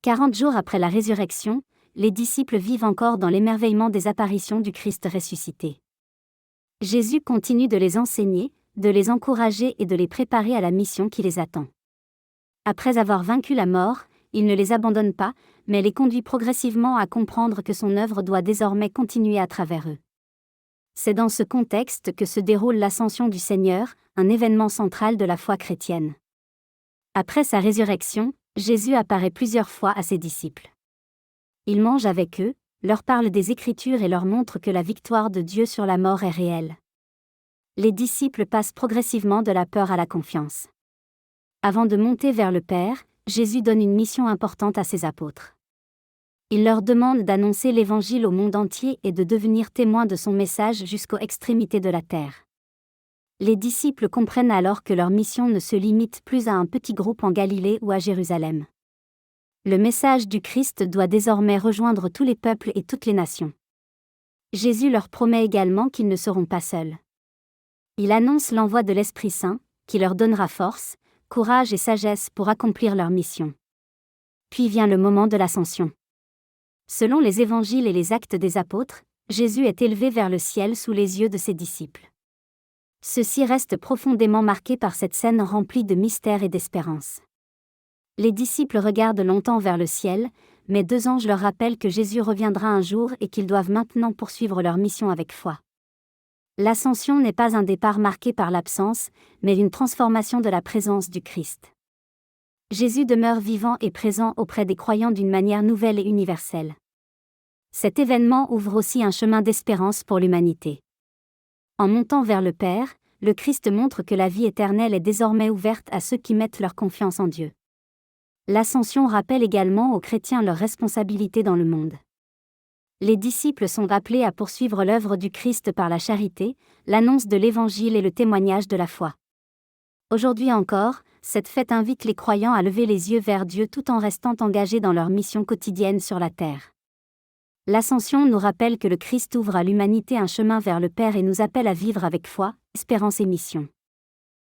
40 jours après la résurrection, les disciples vivent encore dans l'émerveillement des apparitions du Christ ressuscité. Jésus continue de les enseigner, de les encourager et de les préparer à la mission qui les attend. Après avoir vaincu la mort, il ne les abandonne pas, mais les conduit progressivement à comprendre que son œuvre doit désormais continuer à travers eux. C'est dans ce contexte que se déroule l'Ascension du Seigneur, un événement central de la foi chrétienne. Après sa résurrection, Jésus apparaît plusieurs fois à ses disciples. Il mange avec eux, leur parle des Écritures et leur montre que la victoire de Dieu sur la mort est réelle. Les disciples passent progressivement de la peur à la confiance. Avant de monter vers le Père, Jésus donne une mission importante à ses apôtres. Il leur demande d'annoncer l'Évangile au monde entier et de devenir témoins de son message jusqu'aux extrémités de la terre. Les disciples comprennent alors que leur mission ne se limite plus à un petit groupe en Galilée ou à Jérusalem. Le message du Christ doit désormais rejoindre tous les peuples et toutes les nations. Jésus leur promet également qu'ils ne seront pas seuls. Il annonce l'envoi de l'Esprit Saint, qui leur donnera force, courage et sagesse pour accomplir leur mission. Puis vient le moment de l'ascension. Selon les évangiles et les actes des apôtres, Jésus est élevé vers le ciel sous les yeux de ses disciples. Ceux-ci restent profondément marqués par cette scène remplie de mystère et d'espérance. Les disciples regardent longtemps vers le ciel, mais 2 anges leur rappellent que Jésus reviendra un jour et qu'ils doivent maintenant poursuivre leur mission avec foi. L'ascension n'est pas un départ marqué par l'absence, mais une transformation de la présence du Christ. Jésus demeure vivant et présent auprès des croyants d'une manière nouvelle et universelle. Cet événement ouvre aussi un chemin d'espérance pour l'humanité. En montant vers le Père, le Christ montre que la vie éternelle est désormais ouverte à ceux qui mettent leur confiance en Dieu. L'Ascension rappelle également aux chrétiens leur responsabilité dans le monde. Les disciples sont appelés à poursuivre l'œuvre du Christ par la charité, l'annonce de l'Évangile et le témoignage de la foi. Aujourd'hui encore, cette fête invite les croyants à lever les yeux vers Dieu tout en restant engagés dans leur mission quotidienne sur la terre. L'Ascension nous rappelle que le Christ ouvre à l'humanité un chemin vers le Père et nous appelle à vivre avec foi, espérance et mission.